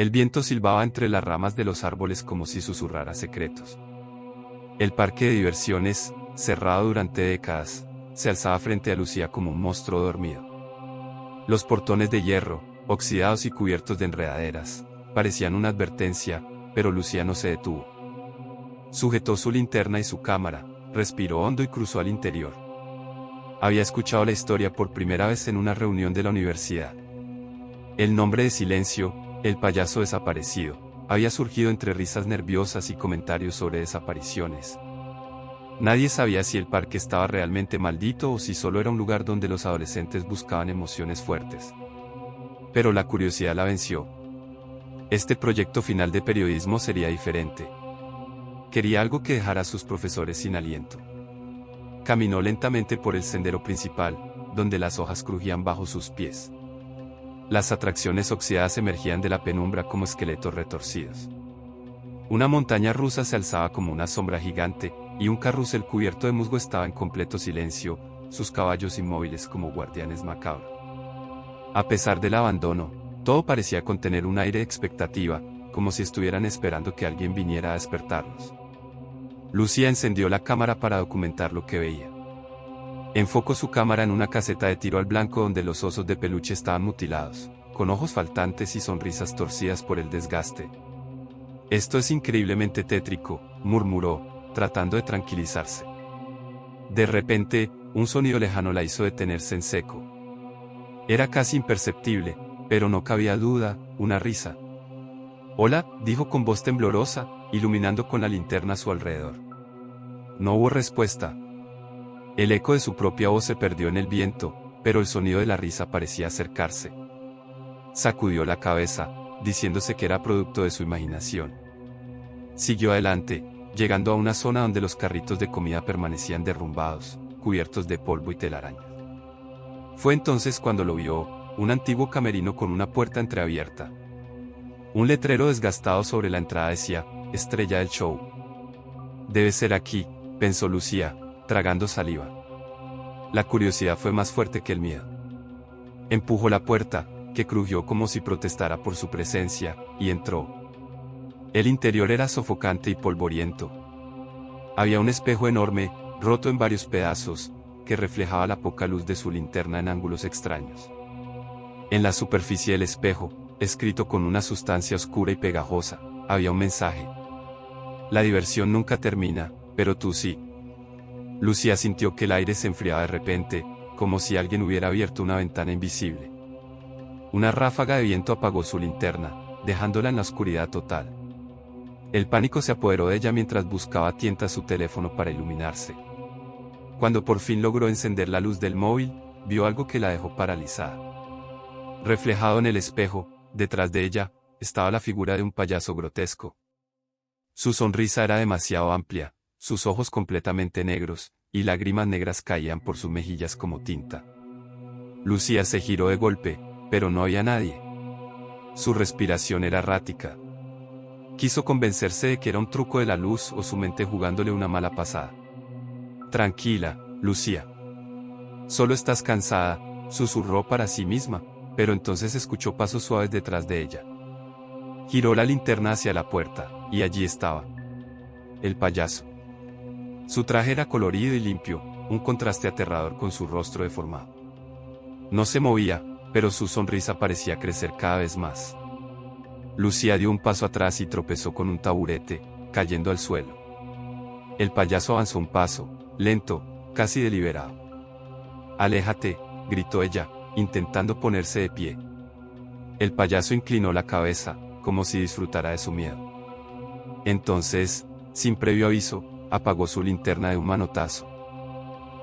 El viento silbaba entre las ramas de los árboles como si susurrara secretos. El parque de diversiones, cerrado durante décadas, se alzaba frente a Lucía como un monstruo dormido. Los portones de hierro, oxidados y cubiertos de enredaderas, parecían una advertencia, pero Lucía no se detuvo. Sujetó su linterna y su cámara, respiró hondo y cruzó al interior. Había escuchado la historia por primera vez en una reunión de la universidad. El nombre de Silencio, el payaso desaparecido, había surgido entre risas nerviosas y comentarios sobre desapariciones. Nadie sabía si el parque estaba realmente maldito o si solo era un lugar donde los adolescentes buscaban emociones fuertes. Pero la curiosidad la venció. Este proyecto final de periodismo sería diferente. Quería algo que dejara a sus profesores sin aliento. Caminó lentamente por el sendero principal, donde las hojas crujían bajo sus pies. Las atracciones oxidadas emergían de la penumbra como esqueletos retorcidos. Una montaña rusa se alzaba como una sombra gigante, y un carrusel cubierto de musgo estaba en completo silencio, sus caballos inmóviles como guardianes macabros. A pesar del abandono, todo parecía contener un aire de expectativa, como si estuvieran esperando que alguien viniera a despertarlos. Lucía encendió la cámara para documentar lo que veía. Enfocó su cámara en una caseta de tiro al blanco donde los osos de peluche estaban mutilados, con ojos faltantes y sonrisas torcidas por el desgaste. «Esto es increíblemente tétrico», murmuró, tratando de tranquilizarse. De repente, un sonido lejano la hizo detenerse en seco. Era casi imperceptible, pero no cabía duda, una risa. «Hola», dijo con voz temblorosa, iluminando con la linterna a su alrededor. No hubo respuesta. El eco de su propia voz se perdió en el viento, pero el sonido de la risa parecía acercarse. Sacudió la cabeza, diciéndose que era producto de su imaginación. Siguió adelante, llegando a una zona donde los carritos de comida permanecían derrumbados, cubiertos de polvo y telarañas. Fue entonces cuando lo vio, un antiguo camerino con una puerta entreabierta. Un letrero desgastado sobre la entrada decía, «Estrella del show». «Debe ser aquí», pensó Lucía, tragando saliva. La curiosidad fue más fuerte que el miedo. Empujó la puerta, que crujió como si protestara por su presencia, y entró. El interior era sofocante y polvoriento. Había un espejo enorme, roto en varios pedazos, que reflejaba la poca luz de su linterna en ángulos extraños. En la superficie del espejo, escrito con una sustancia oscura y pegajosa, había un mensaje. «La diversión nunca termina, pero tú sí». Lucía sintió que el aire se enfriaba de repente, como si alguien hubiera abierto una ventana invisible. Una ráfaga de viento apagó su linterna, dejándola en la oscuridad total. El pánico se apoderó de ella mientras buscaba a tientas su teléfono para iluminarse. Cuando por fin logró encender la luz del móvil, vio algo que la dejó paralizada. Reflejado en el espejo, detrás de ella, estaba la figura de un payaso grotesco. Su sonrisa era demasiado amplia, sus ojos completamente negros, y lágrimas negras caían por sus mejillas como tinta. Lucía se giró de golpe, pero no había nadie. Su respiración era errática. Quiso convencerse de que era un truco de la luz o su mente jugándole una mala pasada. «Tranquila, Lucía. Solo estás cansada», susurró para sí misma, pero entonces escuchó pasos suaves detrás de ella. Giró la linterna hacia la puerta, y allí estaba. El payaso. Su traje era colorido y limpio, un contraste aterrador con su rostro deformado. No se movía, pero su sonrisa parecía crecer cada vez más. Lucía dio un paso atrás y tropezó con un taburete, cayendo al suelo. El payaso avanzó un paso, lento, casi deliberado. «Aléjate», gritó ella, intentando ponerse de pie. El payaso inclinó la cabeza, como si disfrutara de su miedo. Entonces, sin previo aviso, apagó su linterna de un manotazo.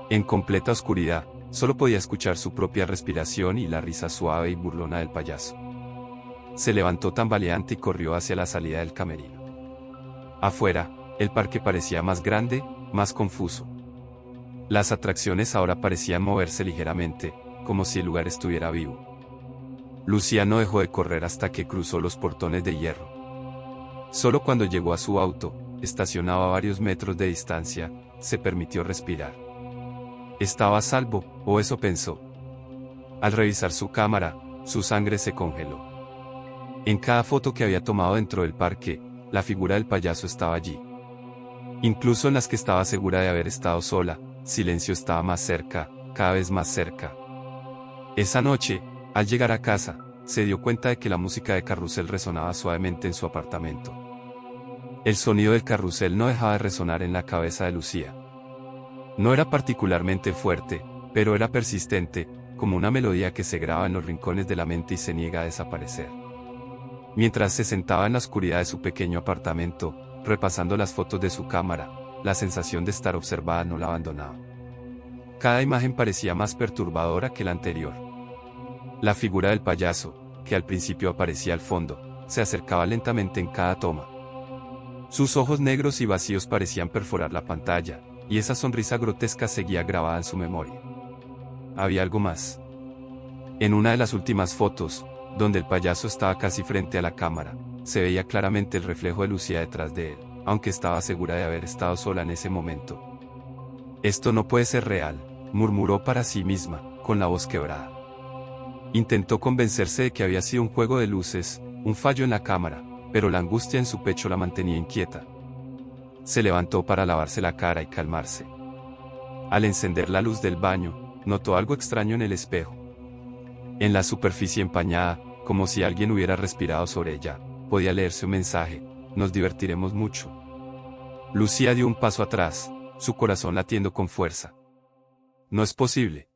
En completa oscuridad, solo podía escuchar su propia respiración y la risa suave y burlona del payaso. Se levantó tambaleante y corrió hacia la salida del camerino. Afuera, el parque parecía más grande, más confuso. Las atracciones ahora parecían moverse ligeramente, como si el lugar estuviera vivo. Lucía no dejó de correr hasta que cruzó los portones de hierro. Solo cuando llegó a su auto, estacionado a varios metros de distancia, se permitió respirar. Estaba a salvo, o eso pensó. Al revisar su cámara, su sangre se congeló. En cada foto que había tomado dentro del parque, la figura del payaso estaba allí. Incluso en las que estaba segura de haber estado sola, Silencio estaba más cerca, cada vez más cerca. Esa noche, al llegar a casa, se dio cuenta de que la música de carrusel resonaba suavemente en su apartamento. El sonido del carrusel no dejaba de resonar en la cabeza de Lucía. No era particularmente fuerte, pero era persistente, como una melodía que se graba en los rincones de la mente y se niega a desaparecer. Mientras se sentaba en la oscuridad de su pequeño apartamento, repasando las fotos de su cámara, la sensación de estar observada no la abandonaba. Cada imagen parecía más perturbadora que la anterior. La figura del payaso, que al principio aparecía al fondo, se acercaba lentamente en cada toma. Sus ojos negros y vacíos parecían perforar la pantalla, y esa sonrisa grotesca seguía grabada en su memoria. Había algo más. En una de las últimas fotos, donde el payaso estaba casi frente a la cámara, se veía claramente el reflejo de Lucía detrás de él, aunque estaba segura de haber estado sola en ese momento. «Esto no puede ser real», murmuró para sí misma, con la voz quebrada. Intentó convencerse de que había sido un juego de luces, un fallo en la cámara, pero la angustia en su pecho la mantenía inquieta. Se levantó para lavarse la cara y calmarse. Al encender la luz del baño, notó algo extraño en el espejo. En la superficie empañada, como si alguien hubiera respirado sobre ella, podía leerse un mensaje: «Nos divertiremos mucho». Lucía dio un paso atrás, su corazón latiendo con fuerza. «No es posible.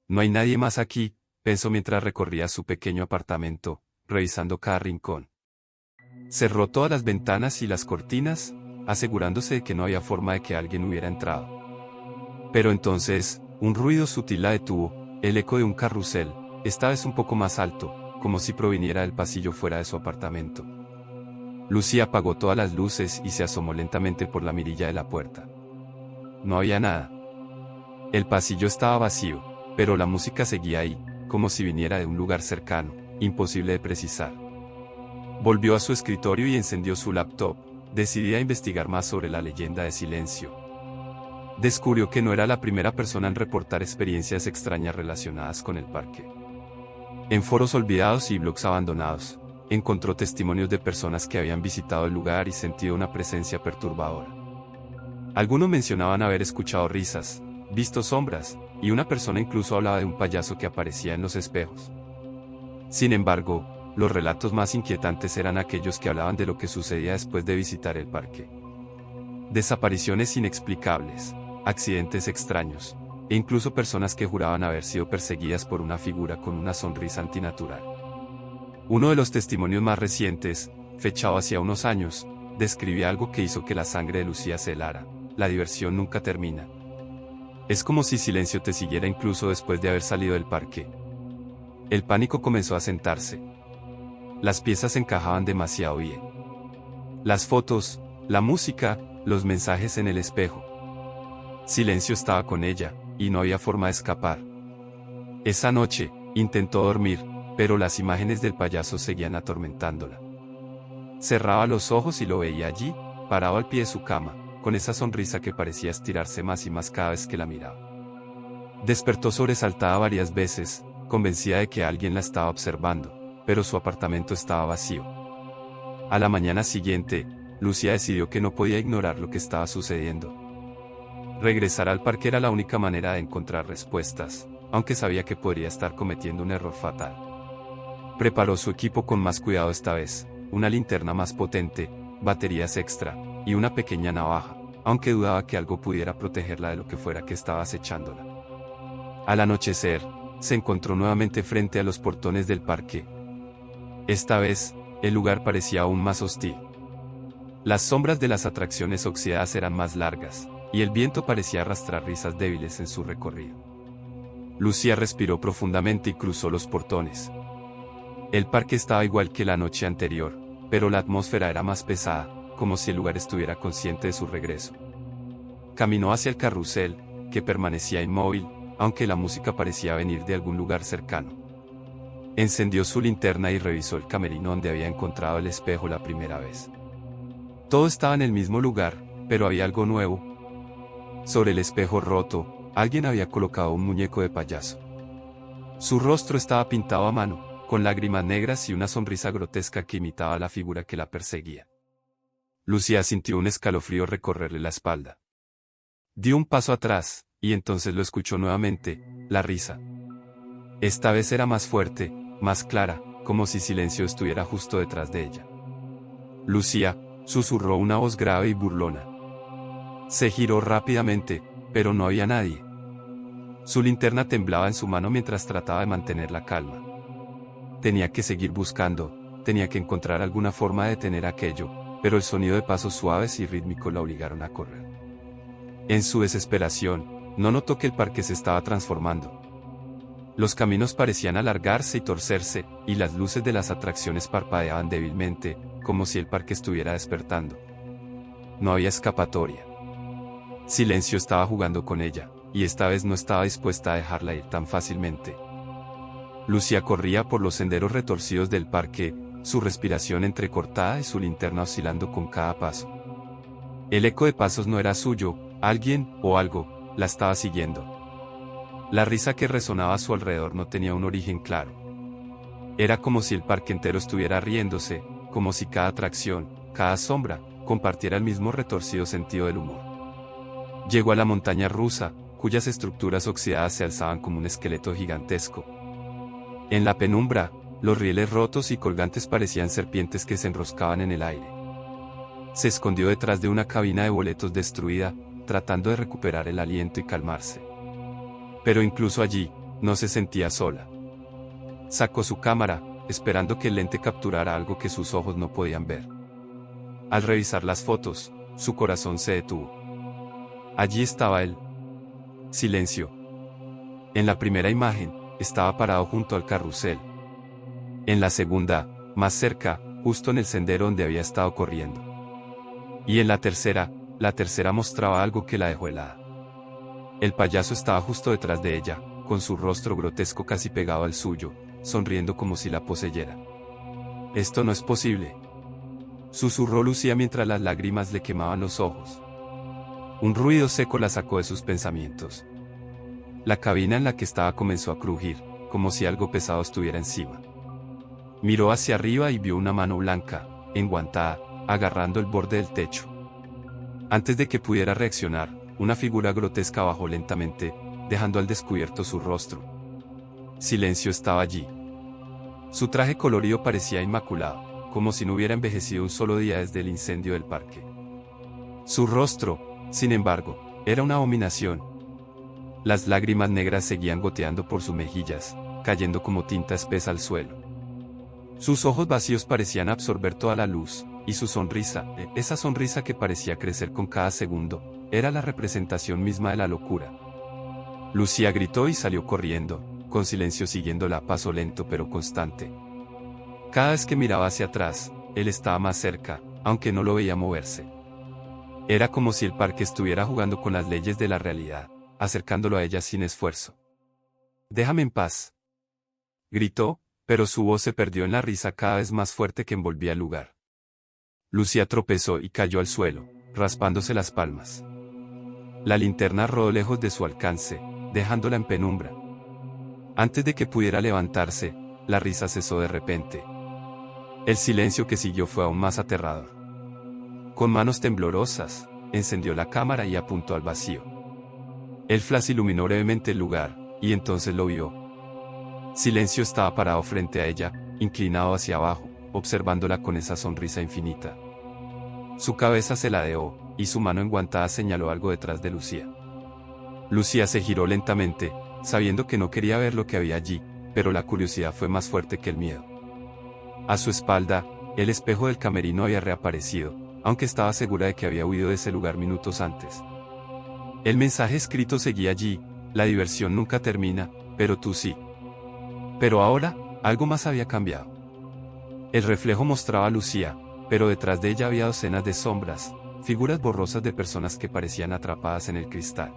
No hay nadie más aquí», pensó mientras recorría su pequeño apartamento, revisando cada rincón. Cerró todas las ventanas y las cortinas, asegurándose de que no había forma de que alguien hubiera entrado. Pero entonces, un ruido sutil la detuvo, el eco de un carrusel, esta vez un poco más alto, como si proviniera del pasillo fuera de su apartamento. Lucía apagó todas las luces y se asomó lentamente por la mirilla de la puerta. No había nada. El pasillo estaba vacío, pero la música seguía ahí, como si viniera de un lugar cercano, imposible de precisar. Volvió a su escritorio y encendió su laptop, decidida a investigar más sobre la leyenda de Silencio. Descubrió que no era la primera persona en reportar experiencias extrañas relacionadas con el parque. En foros olvidados y blogs abandonados, encontró testimonios de personas que habían visitado el lugar y sentido una presencia perturbadora. Algunos mencionaban haber escuchado risas, visto sombras, y una persona incluso hablaba de un payaso que aparecía en los espejos. Sin embargo, los relatos más inquietantes eran aquellos que hablaban de lo que sucedía después de visitar el parque. Desapariciones inexplicables, accidentes extraños, e incluso personas que juraban haber sido perseguidas por una figura con una sonrisa antinatural. Uno de los testimonios más recientes, fechado hacia unos años, describía algo que hizo que la sangre de Lucía se helara: «La diversión nunca termina. Es como si Silencio te siguiera incluso después de haber salido del parque». El pánico comenzó a sentarse. Las piezas encajaban demasiado bien. Las fotos, la música, los mensajes en el espejo. Silencio estaba con ella, y no había forma de escapar. Esa noche, intentó dormir, pero las imágenes del payaso seguían atormentándola. Cerraba los ojos y lo veía allí, parado al pie de su cama, con esa sonrisa que parecía estirarse más y más cada vez que la miraba. Despertó sobresaltada varias veces, convencida de que alguien la estaba observando, pero su apartamento estaba vacío. A la mañana siguiente, Lucía decidió que no podía ignorar lo que estaba sucediendo. Regresar al parque era la única manera de encontrar respuestas, aunque sabía que podría estar cometiendo un error fatal. Preparó su equipo con más cuidado esta vez: una linterna más potente, baterías extra, y una pequeña navaja, aunque dudaba que algo pudiera protegerla de lo que fuera que estaba acechándola. Al anochecer, se encontró nuevamente frente a los portones del parque. Esta vez, el lugar parecía aún más hostil. Las sombras de las atracciones oxidadas eran más largas, y el viento parecía arrastrar risas débiles en su recorrido. Lucía respiró profundamente y cruzó los portones. El parque estaba igual que la noche anterior, pero la atmósfera era más pesada, como si el lugar estuviera consciente de su regreso. Caminó hacia el carrusel, que permanecía inmóvil, aunque la música parecía venir de algún lugar cercano. Encendió su linterna y revisó el camerino donde había encontrado el espejo la primera vez. Todo estaba en el mismo lugar, pero había algo nuevo. Sobre el espejo roto, alguien había colocado un muñeco de payaso. Su rostro estaba pintado a mano, con lágrimas negras y una sonrisa grotesca que imitaba la figura que la perseguía. Lucía sintió un escalofrío recorrerle la espalda. Dio un paso atrás, y entonces lo escuchó nuevamente, la risa. Esta vez era más fuerte, más clara, como si Silencio estuviera justo detrás de ella. Lucía, susurró una voz grave y burlona. Se giró rápidamente, pero no había nadie. Su linterna temblaba en su mano mientras trataba de mantener la calma. Tenía que seguir buscando, tenía que encontrar alguna forma de detener aquello, pero el sonido de pasos suaves y rítmicos la obligaron a correr. En su desesperación, no notó que el parque se estaba transformando. Los caminos parecían alargarse y torcerse, y las luces de las atracciones parpadeaban débilmente, como si el parque estuviera despertando. No había escapatoria. Silencio estaba jugando con ella, y esta vez no estaba dispuesta a dejarla ir tan fácilmente. Lucía corría por los senderos retorcidos del parque, su respiración entrecortada y su linterna oscilando con cada paso. El eco de pasos no era suyo, alguien, o algo, la estaba siguiendo. La risa que resonaba a su alrededor no tenía un origen claro. Era como si el parque entero estuviera riéndose, como si cada atracción, cada sombra, compartiera el mismo retorcido sentido del humor. Llegó a la montaña rusa, cuyas estructuras oxidadas se alzaban como un esqueleto gigantesco. En la penumbra, los rieles rotos y colgantes parecían serpientes que se enroscaban en el aire. Se escondió detrás de una cabina de boletos destruida, tratando de recuperar el aliento y calmarse. Pero incluso allí, no se sentía sola. Sacó su cámara, esperando que el lente capturara algo que sus ojos no podían ver. Al revisar las fotos, su corazón se detuvo. Allí estaba él. Silencio. En la primera imagen, estaba parado junto al carrusel. En la segunda, más cerca, justo en el sendero donde había estado corriendo. Y en la tercera mostraba algo que la dejó helada. El payaso estaba justo detrás de ella, con su rostro grotesco casi pegado al suyo, sonriendo como si la poseyera. Esto no es posible, susurró Lucía mientras las lágrimas le quemaban los ojos. Un ruido seco la sacó de sus pensamientos. La cabina en la que estaba comenzó a crujir, como si algo pesado estuviera encima. Miró hacia arriba y vio una mano blanca, enguantada, agarrando el borde del techo. Antes de que pudiera reaccionar, una figura grotesca bajó lentamente, dejando al descubierto su rostro. Silencio estaba allí. Su traje colorido parecía inmaculado, como si no hubiera envejecido un solo día desde el incendio del parque. Su rostro, sin embargo, era una abominación. Las lágrimas negras seguían goteando por sus mejillas, cayendo como tinta espesa al suelo. Sus ojos vacíos parecían absorber toda la luz, y su sonrisa, esa sonrisa que parecía crecer con cada segundo, era la representación misma de la locura. Lucía gritó y salió corriendo, con Silencio siguiéndola a paso lento pero constante. Cada vez que miraba hacia atrás, él estaba más cerca, aunque no lo veía moverse. Era como si el parque estuviera jugando con las leyes de la realidad, acercándolo a ella sin esfuerzo. «Déjame en paz», gritó, pero su voz se perdió en la risa cada vez más fuerte que envolvía el lugar. Lucía tropezó y cayó al suelo, raspándose las palmas. La linterna rodó lejos de su alcance, dejándola en penumbra. Antes de que pudiera levantarse, la risa cesó de repente. El silencio que siguió fue aún más aterrador. Con manos temblorosas, encendió la cámara y apuntó al vacío. El flash iluminó brevemente el lugar, y entonces lo vio. Silencio estaba parado frente a ella, inclinado hacia abajo, observándola con esa sonrisa infinita. Su cabeza se ladeó, y su mano enguantada señaló algo detrás de Lucía. Lucía se giró lentamente, sabiendo que no quería ver lo que había allí, pero la curiosidad fue más fuerte que el miedo. A su espalda, el espejo del camerino había reaparecido, aunque estaba segura de que había huido de ese lugar minutos antes. El mensaje escrito seguía allí: la diversión nunca termina, pero tú sí. Pero ahora, algo más había cambiado. El reflejo mostraba a Lucía, pero detrás de ella había docenas de sombras, figuras borrosas de personas que parecían atrapadas en el cristal.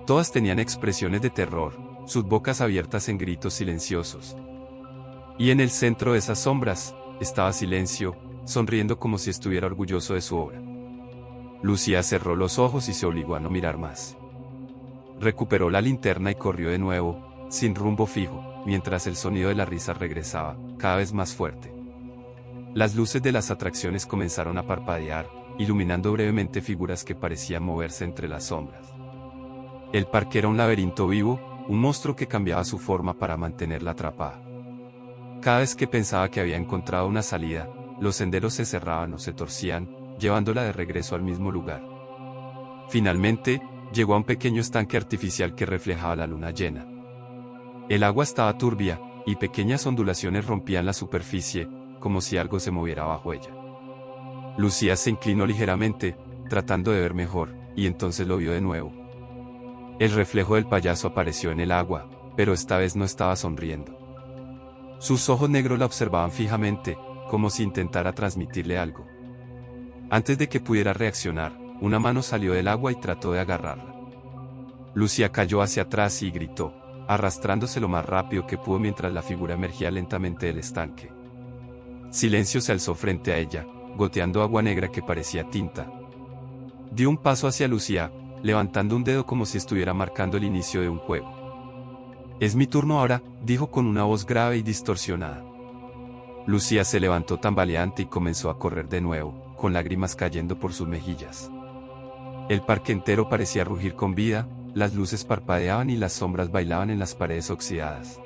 Todas tenían expresiones de terror, sus bocas abiertas en gritos silenciosos. Y en el centro de esas sombras, estaba Silencio, sonriendo como si estuviera orgulloso de su obra. Lucía cerró los ojos y se obligó a no mirar más. Recuperó la linterna y corrió de nuevo, sin rumbo fijo, mientras el sonido de la risa regresaba, cada vez más fuerte. Las luces de las atracciones comenzaron a parpadear, iluminando brevemente figuras que parecían moverse entre las sombras. El parque era un laberinto vivo, un monstruo que cambiaba su forma para mantenerla atrapada. Cada vez que pensaba que había encontrado una salida, los senderos se cerraban o se torcían, llevándola de regreso al mismo lugar. Finalmente, llegó a un pequeño estanque artificial que reflejaba la luna llena. El agua estaba turbia, y pequeñas ondulaciones rompían la superficie, como si algo se moviera bajo ella. Lucía se inclinó ligeramente, tratando de ver mejor, y entonces lo vio de nuevo. El reflejo del payaso apareció en el agua, pero esta vez no estaba sonriendo. Sus ojos negros la observaban fijamente, como si intentara transmitirle algo. Antes de que pudiera reaccionar, una mano salió del agua y trató de agarrarla. Lucía cayó hacia atrás y gritó, arrastrándose lo más rápido que pudo mientras la figura emergía lentamente del estanque. Silencio se alzó frente a ella, goteando agua negra que parecía tinta. Dio un paso hacia Lucía, levantando un dedo como si estuviera marcando el inicio de un juego. «Es mi turno ahora», dijo con una voz grave y distorsionada. Lucía se levantó tambaleante y comenzó a correr de nuevo, con lágrimas cayendo por sus mejillas. El parque entero parecía rugir con vida, las luces parpadeaban y las sombras bailaban en las paredes oxidadas.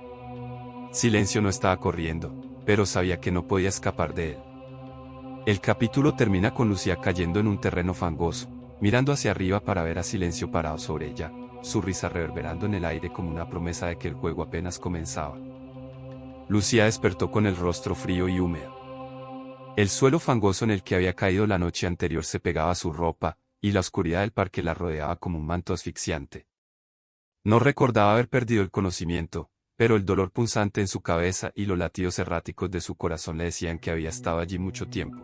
Silencio no estaba corriendo, pero sabía que no podía escapar de él. El capítulo termina con Lucía cayendo en un terreno fangoso, mirando hacia arriba para ver a Silencio parado sobre ella, su risa reverberando en el aire como una promesa de que el juego apenas comenzaba. Lucía despertó con el rostro frío y húmedo. El suelo fangoso en el que había caído la noche anterior se pegaba a su ropa, y la oscuridad del parque la rodeaba como un manto asfixiante. No recordaba haber perdido el conocimiento, pero el dolor punzante en su cabeza y los latidos erráticos de su corazón le decían que había estado allí mucho tiempo.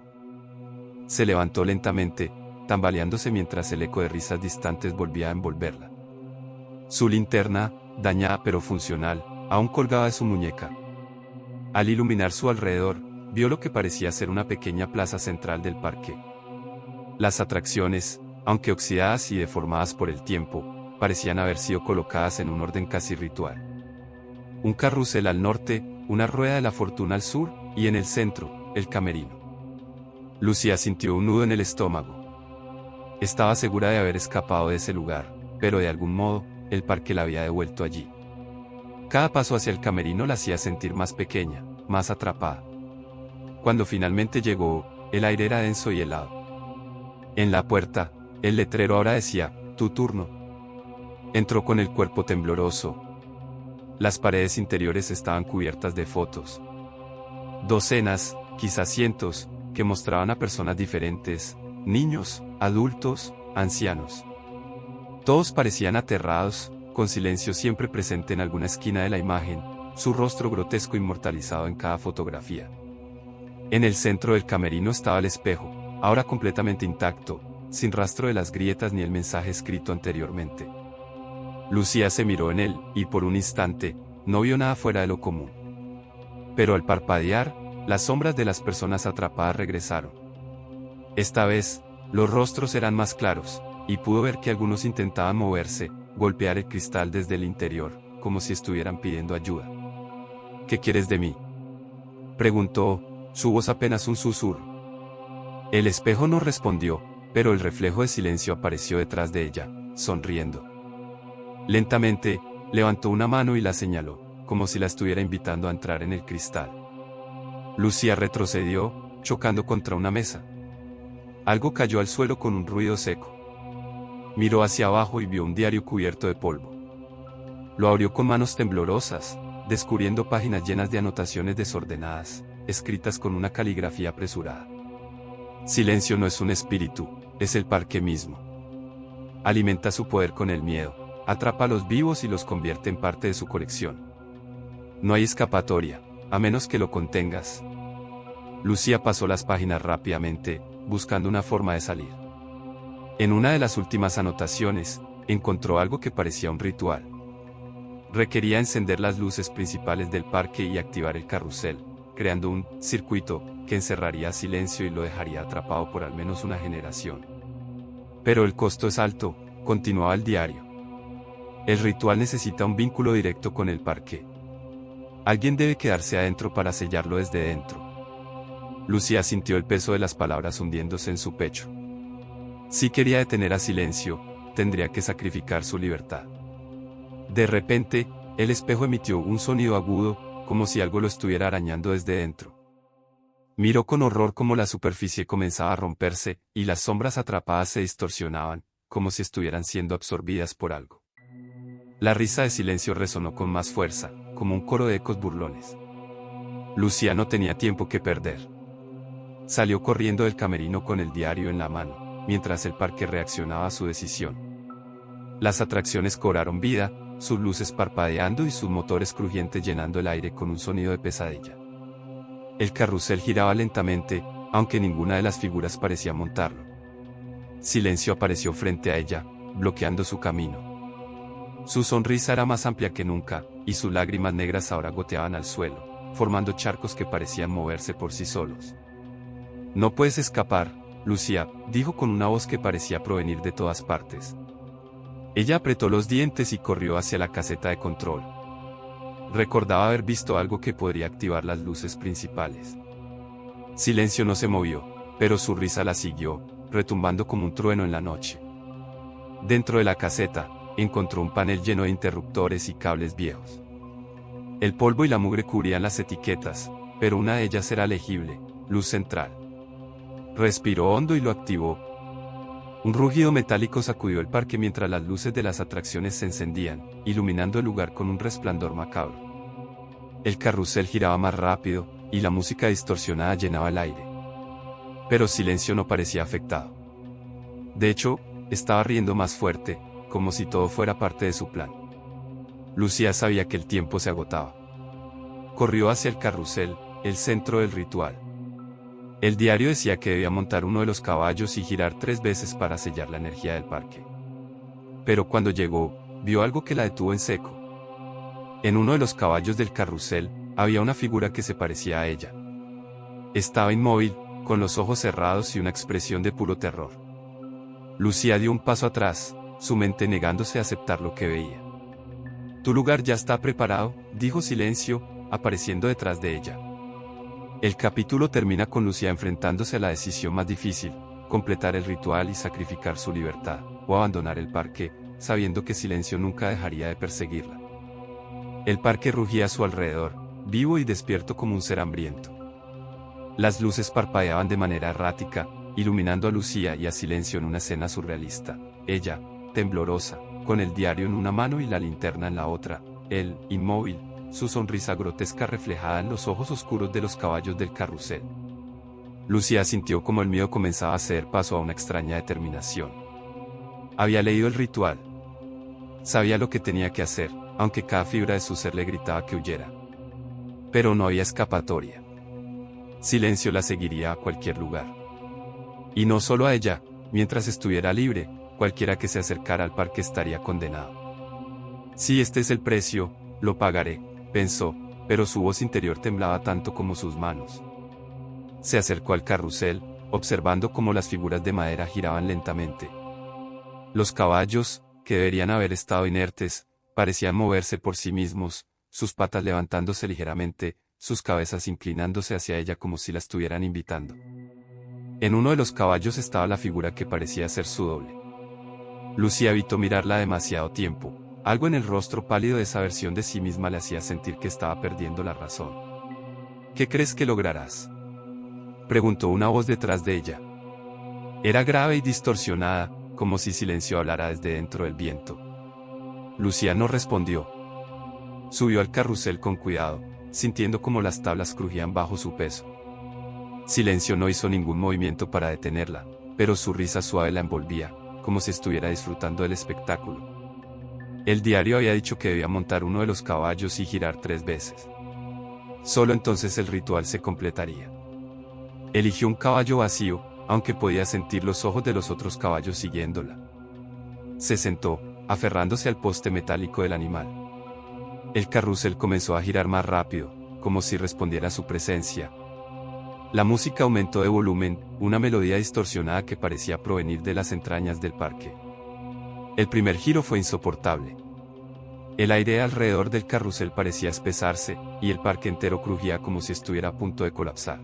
Se levantó lentamente, tambaleándose mientras el eco de risas distantes volvía a envolverla. Su linterna, dañada pero funcional, aún colgaba de su muñeca. Al iluminar su alrededor, vio lo que parecía ser una pequeña plaza central del parque. Las atracciones, aunque oxidadas y deformadas por el tiempo, parecían haber sido colocadas en un orden casi ritual. Un carrusel al norte, una rueda de la fortuna al sur, y en el centro, el camerino. Lucía sintió un nudo en el estómago. Estaba segura de haber escapado de ese lugar, pero de algún modo, el parque la había devuelto allí. Cada paso hacia el camerino la hacía sentir más pequeña, más atrapada. Cuando finalmente llegó, el aire era denso y helado. En la puerta, el letrero ahora decía, «Tu turno». Entró con el cuerpo tembloroso. Las paredes interiores estaban cubiertas de fotos. Docenas, quizás cientos, que mostraban a personas diferentes, niños, adultos, ancianos. Todos parecían aterrados, con Silencio siempre presente en alguna esquina de la imagen, su rostro grotesco inmortalizado en cada fotografía. En el centro del camerino estaba el espejo, ahora completamente intacto, sin rastro de las grietas ni el mensaje escrito anteriormente. Lucía se miró en él, y por un instante, no vio nada fuera de lo común. Pero al parpadear, las sombras de las personas atrapadas regresaron. Esta vez, los rostros eran más claros, y pudo ver que algunos intentaban moverse, golpear el cristal desde el interior, como si estuvieran pidiendo ayuda. «¿Qué quieres de mí?», preguntó, su voz apenas un susurro. El espejo no respondió, pero el reflejo de Silencio apareció detrás de ella, sonriendo. Lentamente, levantó una mano y la señaló, como si la estuviera invitando a entrar en el cristal. Lucía retrocedió, chocando contra una mesa. Algo cayó al suelo con un ruido seco. Miró hacia abajo y vio un diario cubierto de polvo. Lo abrió con manos temblorosas, descubriendo páginas llenas de anotaciones desordenadas, escritas con una caligrafía apresurada. Silencio no es un espíritu, es el parque mismo. Alimenta su poder con el miedo. Atrapa a los vivos y los convierte en parte de su colección. No hay escapatoria, a menos que lo contengas. Lucía pasó las páginas rápidamente, buscando una forma de salir. En una de las últimas anotaciones, encontró algo que parecía un ritual. Requería encender las luces principales del parque y activar el carrusel, creando un circuito que encerraría a Silencio y lo dejaría atrapado por al menos una generación. Pero el costo es alto, continuaba el diario. El ritual necesita un vínculo directo con el parque. Alguien debe quedarse adentro para sellarlo desde dentro. Lucía sintió el peso de las palabras hundiéndose en su pecho. Si quería detener a Silencio, tendría que sacrificar su libertad. De repente, el espejo emitió un sonido agudo, como si algo lo estuviera arañando desde dentro. Miró con horror cómo la superficie comenzaba a romperse, y las sombras atrapadas se distorsionaban, como si estuvieran siendo absorbidas por algo. La risa de Silencio resonó con más fuerza, como un coro de ecos burlones. Lucía no tenía tiempo que perder. Salió corriendo del camerino con el diario en la mano, mientras el parque reaccionaba a su decisión. Las atracciones cobraron vida, sus luces parpadeando y sus motores crujientes llenando el aire con un sonido de pesadilla. El carrusel giraba lentamente, aunque ninguna de las figuras parecía montarlo. Silencio apareció frente a ella, bloqueando su camino. Su sonrisa era más amplia que nunca, y sus lágrimas negras ahora goteaban al suelo, formando charcos que parecían moverse por sí solos. No puedes escapar, Lucía, dijo con una voz que parecía provenir de todas partes. Ella apretó los dientes y corrió hacia la caseta de control. Recordaba haber visto algo que podría activar las luces principales. Silencio no se movió, pero su risa la siguió, retumbando como un trueno en la noche. Dentro de la caseta, encontró un panel lleno de interruptores y cables viejos. El polvo y la mugre cubrían las etiquetas, pero una de ellas era legible, luz central. Respiró hondo y lo activó. Un rugido metálico sacudió el parque mientras las luces de las atracciones se encendían, iluminando el lugar con un resplandor macabro. El carrusel giraba más rápido, y la música distorsionada llenaba el aire. Pero Silencio no parecía afectado. De hecho, estaba riendo más fuerte, como si todo fuera parte de su plan. Lucía sabía que el tiempo se agotaba. Corrió hacia el carrusel, el centro del ritual. El diario decía que debía montar uno de los caballos y girar 3 veces para sellar la energía del parque. Pero cuando llegó, vio algo que la detuvo en seco. En uno de los caballos del carrusel, había una figura que se parecía a ella. Estaba inmóvil, con los ojos cerrados y una expresión de puro terror. Lucía dio un paso atrás, su mente negándose a aceptar lo que veía. «Tu lugar ya está preparado», dijo Silencio, apareciendo detrás de ella. El capítulo termina con Lucía enfrentándose a la decisión más difícil, completar el ritual y sacrificar su libertad, o abandonar el parque, sabiendo que Silencio nunca dejaría de perseguirla. El parque rugía a su alrededor, vivo y despierto como un ser hambriento. Las luces parpadeaban de manera errática, iluminando a Lucía y a Silencio en una escena surrealista. Ella, temblorosa, con el diario en una mano y la linterna en la otra, él, inmóvil, su sonrisa grotesca reflejada en los ojos oscuros de los caballos del carrusel. Lucía sintió como el miedo comenzaba a ceder paso a una extraña determinación. Había leído el ritual. Sabía lo que tenía que hacer, aunque cada fibra de su ser le gritaba que huyera. Pero no había escapatoria. Silencio la seguiría a cualquier lugar. Y no solo a ella, mientras estuviera libre, cualquiera que se acercara al parque estaría condenado. Si este es el precio, lo pagaré, pensó, pero su voz interior temblaba tanto como sus manos. Se acercó al carrusel, observando cómo las figuras de madera giraban lentamente. Los caballos, que deberían haber estado inertes, parecían moverse por sí mismos, sus patas levantándose ligeramente, sus cabezas inclinándose hacia ella como si la estuvieran invitando. En uno de los caballos estaba la figura que parecía ser su doble. Lucía evitó mirarla demasiado tiempo. Algo en el rostro pálido de esa versión de sí misma le hacía sentir que estaba perdiendo la razón. ¿Qué crees que lograrás?, preguntó una voz detrás de ella. Era grave y distorsionada, como si Silencio hablara desde dentro del viento. Lucía no respondió. Subió al carrusel con cuidado, sintiendo como las tablas crujían bajo su peso. Silencio no hizo ningún movimiento para detenerla, pero su risa suave la envolvía, como si estuviera disfrutando del espectáculo. El diario había dicho que debía montar uno de los caballos y girar 3 veces. Solo entonces el ritual se completaría. Eligió un caballo vacío, aunque podía sentir los ojos de los otros caballos siguiéndola. Se sentó, aferrándose al poste metálico del animal. El carrusel comenzó a girar más rápido, como si respondiera a su presencia. La música aumentó de volumen, una melodía distorsionada que parecía provenir de las entrañas del parque. El primer giro fue insoportable. El aire alrededor del carrusel parecía espesarse, y el parque entero crujía como si estuviera a punto de colapsar.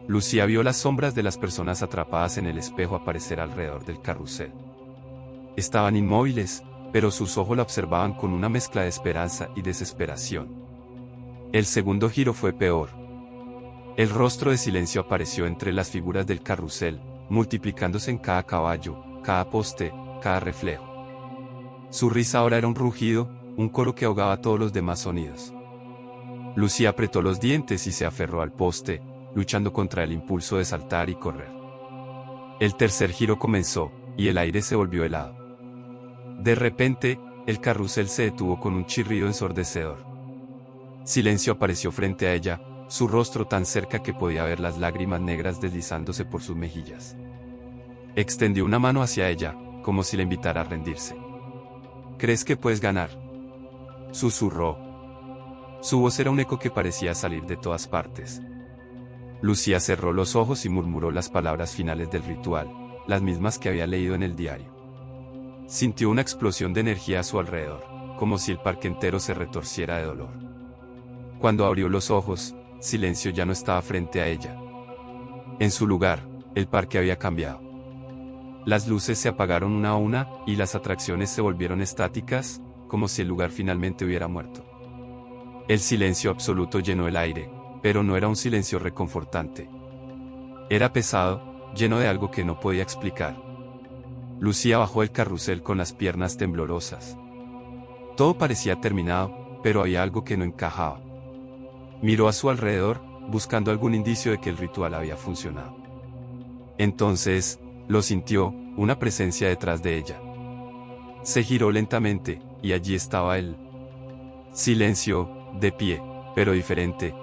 Lucía vio las sombras de las personas atrapadas en el espejo aparecer alrededor del carrusel. Estaban inmóviles, pero sus ojos la observaban con una mezcla de esperanza y desesperación. El segundo giro fue peor. El rostro de Silencio apareció entre las figuras del carrusel, multiplicándose en cada caballo, cada poste, cada reflejo. Su risa ahora era un rugido, un coro que ahogaba todos los demás sonidos. Lucía apretó los dientes y se aferró al poste, luchando contra el impulso de saltar y correr. El tercer giro comenzó, y el aire se volvió helado. De repente, el carrusel se detuvo con un chirrido ensordecedor. Silencio apareció frente a ella, su rostro tan cerca que podía ver las lágrimas negras deslizándose por sus mejillas. Extendió una mano hacia ella, como si la invitara a rendirse. ¿Crees que puedes ganar?, susurró. Su voz era un eco que parecía salir de todas partes. Lucía cerró los ojos y murmuró las palabras finales del ritual, las mismas que había leído en el diario. Sintió una explosión de energía a su alrededor, como si el parque entero se retorciera de dolor. Cuando abrió los ojos, Silencio ya no estaba frente a ella. En su lugar, el parque había cambiado. Las luces se apagaron una a una, y las atracciones se volvieron estáticas, como si el lugar finalmente hubiera muerto. El silencio absoluto llenó el aire, pero no era un silencio reconfortante. Era pesado, lleno de algo que no podía explicar. Lucía bajó el carrusel con las piernas temblorosas. Todo parecía terminado, pero había algo que no encajaba. Miró a su alrededor, buscando algún indicio de que el ritual había funcionado. Entonces, lo sintió, una presencia detrás de ella. Se giró lentamente, y allí estaba él. Silencio, de pie, pero diferente.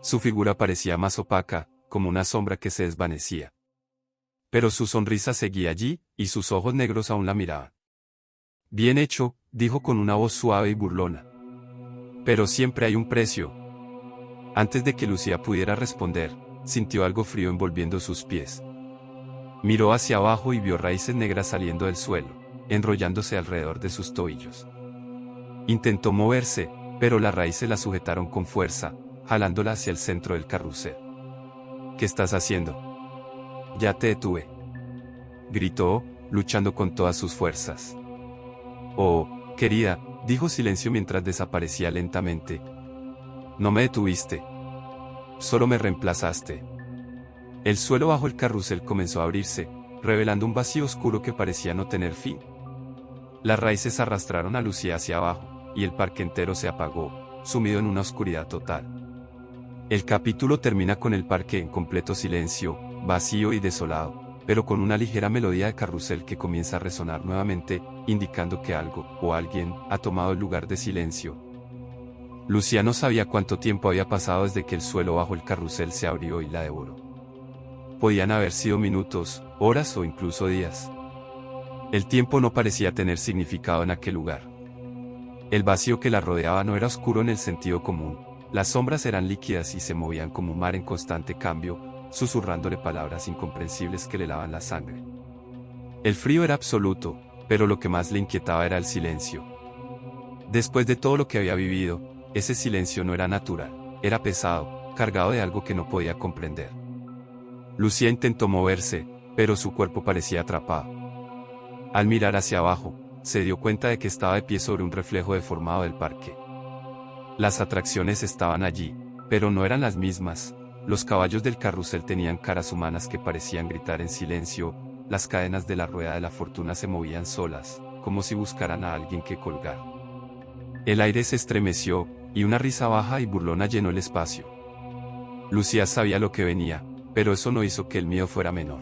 Su figura parecía más opaca, como una sombra que se desvanecía. Pero su sonrisa seguía allí, y sus ojos negros aún la miraban. Bien hecho, dijo con una voz suave y burlona. Pero siempre hay un precio. Antes de que Lucía pudiera responder, sintió algo frío envolviendo sus pies. Miró hacia abajo y vio raíces negras saliendo del suelo, enrollándose alrededor de sus tobillos. Intentó moverse, pero las raíces la sujetaron con fuerza, jalándola hacia el centro del carrusel. ¿Qué estás haciendo? Ya te detuve, gritó, luchando con todas sus fuerzas. Oh, querida, dijo Silencio mientras desaparecía lentamente. No me detuviste. Solo me reemplazaste. El suelo bajo el carrusel comenzó a abrirse, revelando un vacío oscuro que parecía no tener fin. Las raíces arrastraron a Lucía hacia abajo, y el parque entero se apagó, sumido en una oscuridad total. El capítulo termina con el parque en completo silencio, vacío y desolado, pero con una ligera melodía de carrusel que comienza a resonar nuevamente, indicando que algo, o alguien, ha tomado el lugar de Silencio. Lucía no sabía cuánto tiempo había pasado desde que el suelo bajo el carrusel se abrió y la devoró. Podían haber sido minutos, horas o incluso días. El tiempo no parecía tener significado en aquel lugar. El vacío que la rodeaba no era oscuro en el sentido común, las sombras eran líquidas y se movían como un mar en constante cambio, susurrándole palabras incomprensibles que le helaban la sangre. El frío era absoluto, pero lo que más le inquietaba era el silencio. Después de todo lo que había vivido, ese silencio no era natural, era pesado, cargado de algo que no podía comprender. Lucía intentó moverse, pero su cuerpo parecía atrapado. Al mirar hacia abajo, se dio cuenta de que estaba de pie sobre un reflejo deformado del parque. Las atracciones estaban allí, pero no eran las mismas. Los caballos del carrusel tenían caras humanas que parecían gritar en silencio, las cadenas de la rueda de la fortuna se movían solas, como si buscaran a alguien que colgar. El aire se estremeció, y una risa baja y burlona llenó el espacio. Lucía sabía lo que venía, pero eso no hizo que el miedo fuera menor.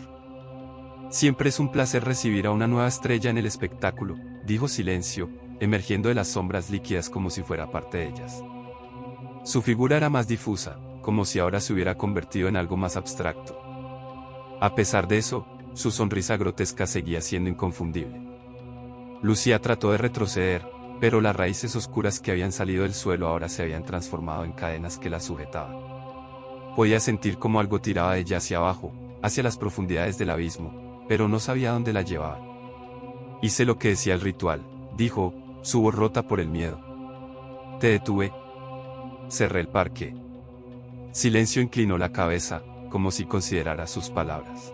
Siempre es un placer recibir a una nueva estrella en el espectáculo, dijo Silencio, emergiendo de las sombras líquidas como si fuera parte de ellas. Su figura era más difusa, como si ahora se hubiera convertido en algo más abstracto. A pesar de eso, su sonrisa grotesca seguía siendo inconfundible. Lucía trató de retroceder, pero las raíces oscuras que habían salido del suelo ahora se habían transformado en cadenas que la sujetaban. Podía sentir como algo tiraba de ella hacia abajo, hacia las profundidades del abismo, pero no sabía dónde la llevaba. Hice lo que decía el ritual, dijo, su voz rota por el miedo. Te detuve. Cerré el parque. Silencio inclinó la cabeza, como si considerara sus palabras.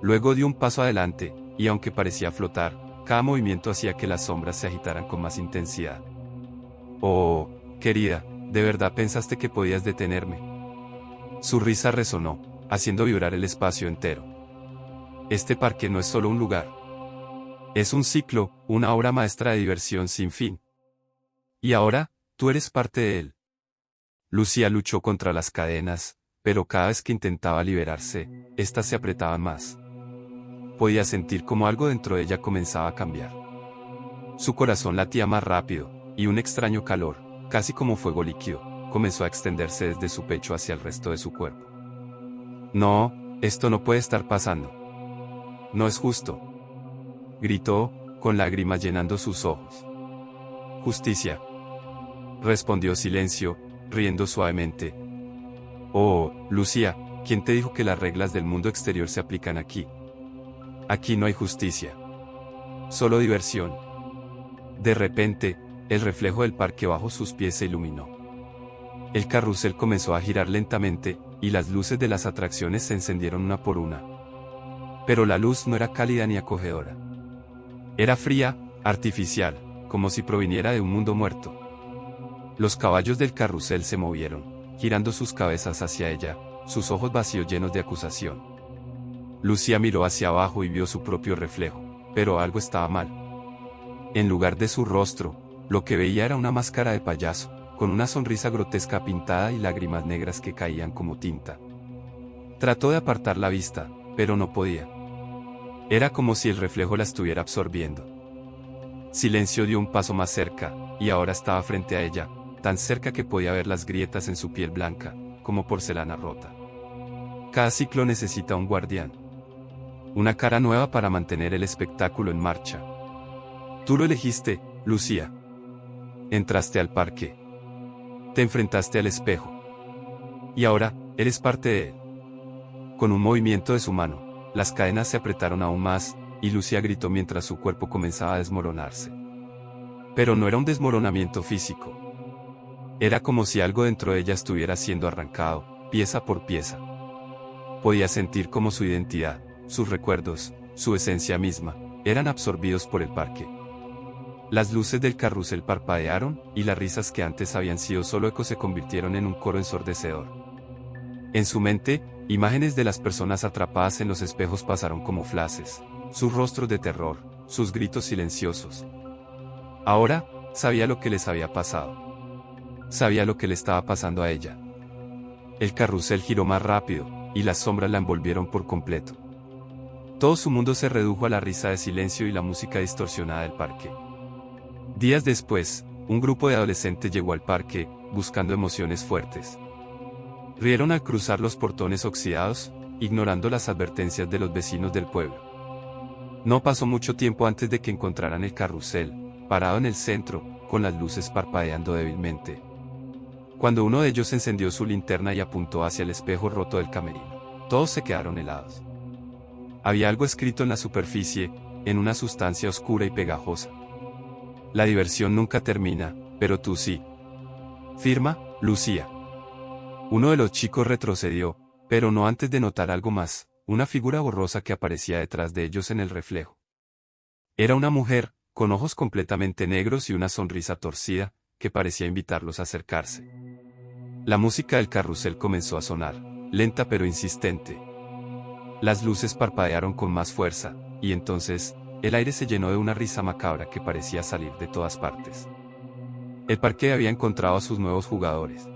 Luego dio un paso adelante, y aunque parecía flotar, cada movimiento hacía que las sombras se agitaran con más intensidad. Oh, querida, ¿de verdad pensaste que podías detenerme? Su risa resonó, haciendo vibrar el espacio entero. Este parque no es solo un lugar. Es un ciclo, una obra maestra de diversión sin fin. Y ahora, tú eres parte de él. Lucía luchó contra las cadenas, pero cada vez que intentaba liberarse, éstas se apretaban más. Podía sentir como algo dentro de ella comenzaba a cambiar. Su corazón latía más rápido, y un extraño calor, casi como fuego líquido, comenzó a extenderse desde su pecho hacia el resto de su cuerpo. No, esto no puede estar pasando. No es justo. Gritó, con lágrimas llenando sus ojos. Justicia. Respondió Silencio, riendo suavemente. Oh, Lucía, ¿quién te dijo que las reglas del mundo exterior se aplican aquí? Aquí no hay justicia. Solo diversión. De repente, el reflejo del parque bajo sus pies se iluminó. El carrusel comenzó a girar lentamente, y las luces de las atracciones se encendieron una por una. Pero la luz no era cálida ni acogedora. Era fría, artificial, como si proviniera de un mundo muerto. Los caballos del carrusel se movieron, girando sus cabezas hacia ella, sus ojos vacíos llenos de acusación. Lucía miró hacia abajo y vio su propio reflejo, pero algo estaba mal. En lugar de su rostro, lo que veía era una máscara de payaso, con una sonrisa grotesca pintada y lágrimas negras que caían como tinta. Trató de apartar la vista, pero no podía. Era como si el reflejo la estuviera absorbiendo. Silencio dio un paso más cerca, y ahora estaba frente a ella, tan cerca que podía ver las grietas en su piel blanca, como porcelana rota. Cada ciclo necesita un guardián. Una cara nueva para mantener el espectáculo en marcha. Tú lo elegiste, Lucía. Entraste al parque. Te enfrentaste al espejo. Y ahora, eres parte de él. Con un movimiento de su mano, las cadenas se apretaron aún más, y Lucía gritó mientras su cuerpo comenzaba a desmoronarse. Pero no era un desmoronamiento físico. Era como si algo dentro de ella estuviera siendo arrancado, pieza por pieza. Podía sentir como su identidad, sus recuerdos, su esencia misma, eran absorbidos por el parque. Las luces del carrusel parpadearon, y las risas que antes habían sido solo ecos se convirtieron en un coro ensordecedor. En su mente, imágenes de las personas atrapadas en los espejos pasaron como flashes, sus rostros de terror, sus gritos silenciosos. Ahora, sabía lo que les había pasado. Sabía lo que le estaba pasando a ella. El carrusel giró más rápido, y las sombras la envolvieron por completo. Todo su mundo se redujo a la risa de Silencio y la música distorsionada del parque. Días después, un grupo de adolescentes llegó al parque, buscando emociones fuertes. Rieron al cruzar los portones oxidados, ignorando las advertencias de los vecinos del pueblo. No pasó mucho tiempo antes de que encontraran el carrusel, parado en el centro, con las luces parpadeando débilmente. Cuando uno de ellos encendió su linterna y apuntó hacia el espejo roto del camerino, todos se quedaron helados. Había algo escrito en la superficie, en una sustancia oscura y pegajosa. La diversión nunca termina, pero tú sí. Firma, Lucía. Uno de los chicos retrocedió, pero no antes de notar algo más, una figura borrosa que aparecía detrás de ellos en el reflejo. Era una mujer, con ojos completamente negros y una sonrisa torcida, que parecía invitarlos a acercarse. La música del carrusel comenzó a sonar, lenta pero insistente. Las luces parpadearon con más fuerza, y entonces, el aire se llenó de una risa macabra que parecía salir de todas partes. El parque había encontrado a sus nuevos jugadores.